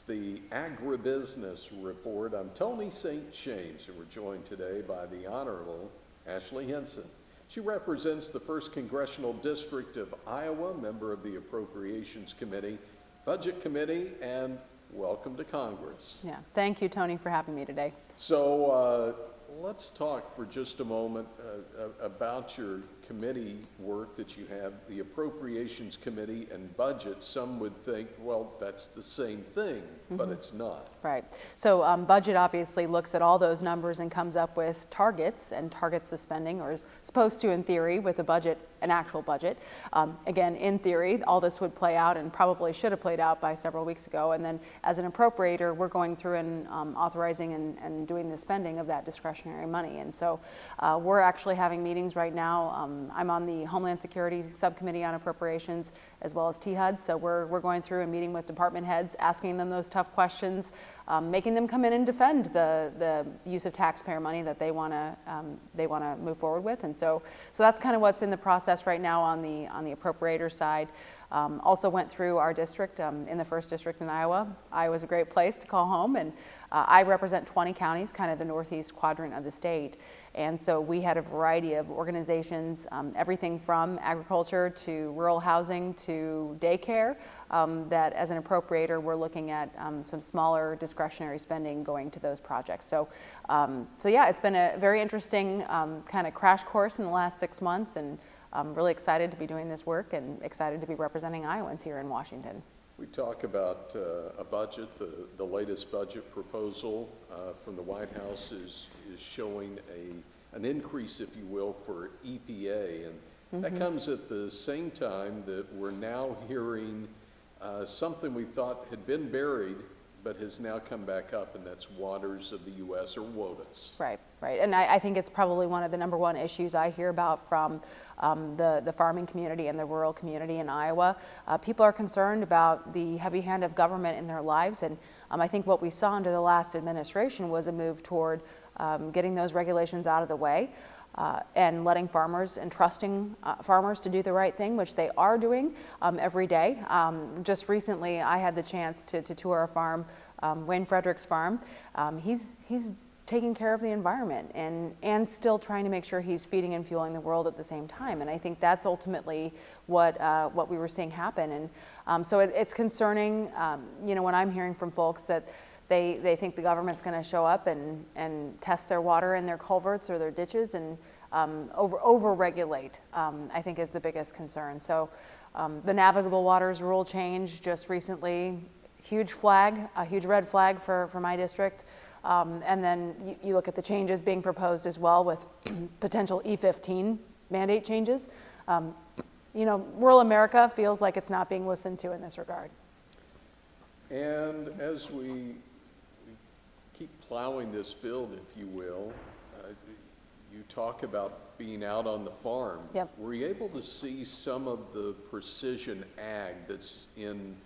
It's the Agribusiness Report. I'm Tony St. James, and we're joined today by the Honorable Ashley Hinson. She represents the 1st Congressional District of Iowa, member of the Appropriations Committee, Budget Committee, and welcome to Congress. Yeah, thank you, Tony, for having me today. So let's talk for just a moment about your committee work that you have, the Appropriations Committee and Budget. Some would think, well, that's the same thing, but it's not. Right. So budget obviously looks at all those numbers and comes up with targets and targets the spending, or is supposed to in theory with a budget, an actual budget. Again, in theory, all this would play out and probably should have played out by several weeks ago. And then as an appropriator, we're going through and authorizing and doing the spending of that discretionary money. And so we're actually having meetings right now. I'm on the Homeland Security Subcommittee on Appropriations as well as THUD. So we're going through and meeting with department heads, asking them those tough questions, making them come in and defend the use of taxpayer money that they want to move forward with. And so that's kind of what's in the process right now on the appropriator side. Also went through our district in the 1st district in Iowa. Iowa's a great place to call home, and I represent 20 counties, kind of the northeast quadrant of the state. And so we had a variety of organizations, everything from agriculture to rural housing to daycare, that as an appropriator, we're looking at some smaller discretionary spending going to those projects. So yeah, it's been a very interesting kind of crash course in the last 6 months, and I'm really excited to be doing this work and excited to be representing Iowans here in Washington. We talk about a budget. The latest budget proposal from the White House is showing an increase, if you will, for EPA, and that comes at the same time that we're now hearing something we thought had been buried but has now come back up, and that's waters of the U.S., or WOTUS. Right. And I think it's probably one of the number one issues I hear about from the farming community and the rural community in Iowa. People are concerned about the heavy hand of government in their lives, and I think what we saw under the last administration was a move toward getting those regulations out of the way. And letting farmers and trusting farmers to do the right thing, which they are doing every day. Just recently, I had the chance to tour a farm, Wayne Frederick's farm. He's taking care of the environment and still trying to make sure he's feeding and fueling the world at the same time. And I think that's ultimately what we were seeing happen. And so it's concerning, when I'm hearing from folks that they think the government's going to show up and test their water in their culverts or their ditches and over-regulate, I think is the biggest concern. So the navigable waters rule change just recently, a huge red flag for my district. And then you look at the changes being proposed as well with potential E15 mandate changes. Rural America feels like it's not being listened to in this regard. And as we keep plowing this field, if you will, you talk about being out on the farm. Yep. Were you able to see some of the precision ag that's in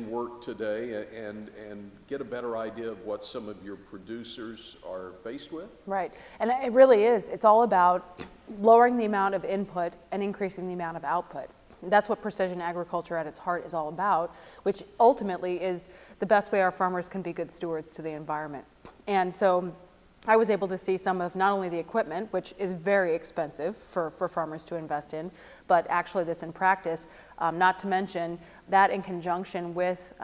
work today and get a better idea of what some of your producers are faced with? Right, and it really is. It's all about lowering the amount of input and increasing the amount of output. That's what precision agriculture at its heart is all about, which ultimately is the best way our farmers can be good stewards to the environment. And so I was able to see some of not only the equipment, which is very expensive for farmers to invest in, but actually this in practice, not to mention that in conjunction with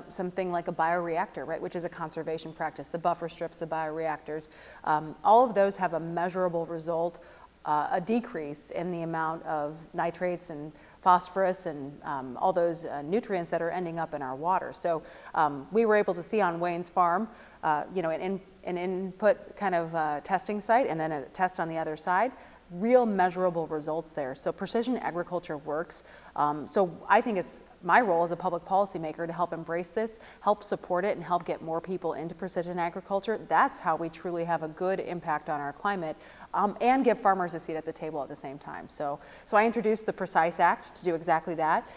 something like a bioreactor, right, which is a conservation practice, the buffer strips, the bioreactors. All of those have a measurable result, a decrease in the amount of nitrates and phosphorus and all those nutrients that are ending up in our water. So we were able to see on Wayne's farm, an input kind of testing site and then a test on the other side, real measurable results there. So precision agriculture works. So I think it's my role as a public policymaker to help embrace this, help support it, and help get more people into precision agriculture. That's how we truly have a good impact on our climate and give farmers a seat at the table at the same time. So I introduced the Precise Act to do exactly that.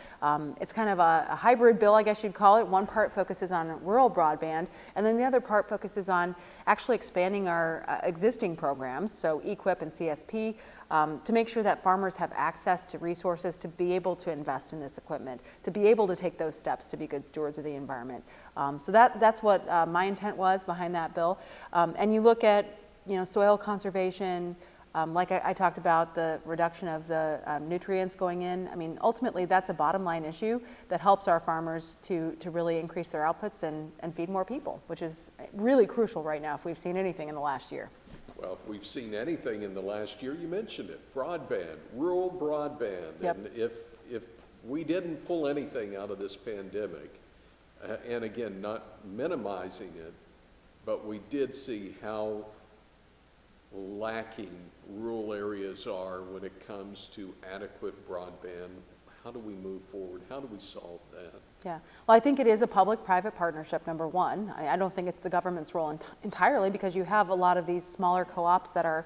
It's kind of a hybrid bill, I guess you'd call it. One part focuses on rural broadband, and then the other part focuses on actually expanding our existing programs, so EQIP and CSP, to make sure that farmers have access to resources to be able to invest in this equipment, to be able to take those steps to be good stewards of the environment. So that's what my intent was behind that bill. And you look at, soil conservation, like I talked about the reduction of the nutrients going in. I mean, ultimately, that's a bottom line issue that helps our farmers to really increase their outputs and feed more people, which is really crucial right now if we've seen anything in the last year. Well, if we've seen anything in the last year, you mentioned it, broadband, rural broadband. Yep. And if we didn't pull anything out of this pandemic, and again, not minimizing it, but we did see how lacking rural areas are when it comes to adequate broadband. How do we move forward? How do we solve that? Yeah, well, I think it is a public-private partnership, number one. I don't think it's the government's role entirely, because you have a lot of these smaller co-ops that are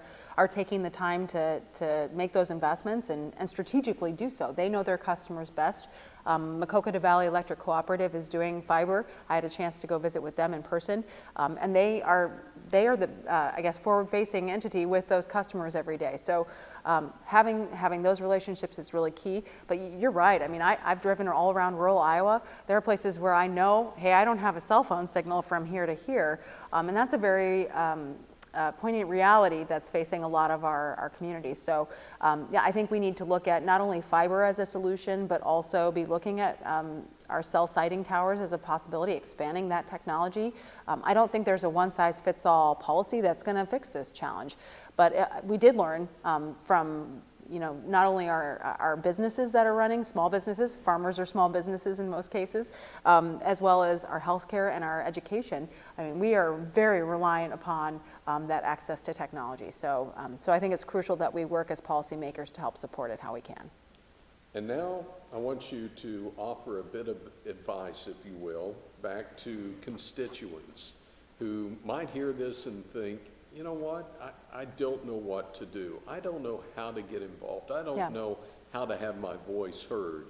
taking the time to make those investments and strategically do so. They know their customers best. Maquoketa Valley Electric Cooperative is doing fiber. I had a chance to go visit with them in person, and they are the I guess forward-facing entity with those customers every day. So having those relationships is really key. But you're right. I mean, I've driven all around rural Iowa. There are places where I know, hey, I don't have a cell phone signal from here to here, and that's a very poignant reality that's facing a lot of our communities. So yeah, I think we need to look at not only fiber as a solution, but also be looking at our cell siting towers as a possibility, expanding that technology. I don't think there's a one-size-fits-all policy that's going to fix this challenge, but we did learn from not only our businesses that are running, small businesses, farmers are small businesses in most cases, as well as our healthcare and our education. I mean, we are very reliant upon that access to technology. So I think it's crucial that we work as policymakers to help support it how we can. And now I want you to offer a bit of advice, if you will, back to constituents who might hear this and think, you know what, I don't know what to do. I don't know how to get involved. I don't know how to have my voice heard.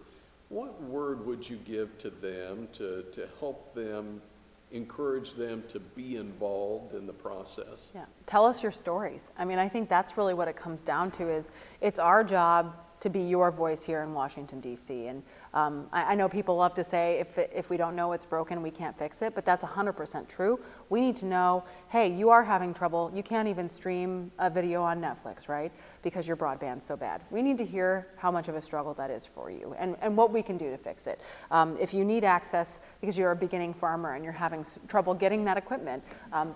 What word would you give to them to help them, encourage them to be involved in the process? Yeah, tell us your stories. I mean, I think that's really what it comes down to is it's our job to be your voice here in Washington, D.C. And I know people love to say if we don't know what's broken, we can't fix it, but that's 100% true. We need to know, hey, you are having trouble. You can't even stream a video on Netflix, right? Because your broadband's so bad. We need to hear how much of a struggle that is for you and what we can do to fix it. If you need access because you're a beginning farmer and you're having trouble getting that equipment,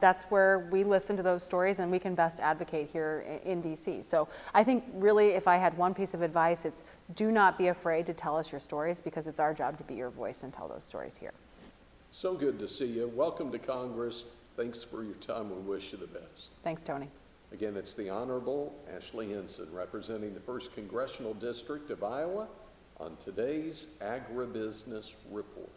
that's where we listen to those stories and we can best advocate here in D.C. So I think really if I had one piece of advice, it's do not be afraid to tell us your stories, because it's our job to be your voice and tell those stories here. So good to see you. Welcome to Congress. Thanks for your time. We wish you the best. Thanks, Tony. Again, it's the Honorable Ashley Hinson representing the 1st Congressional District of Iowa on today's Agribusiness Report.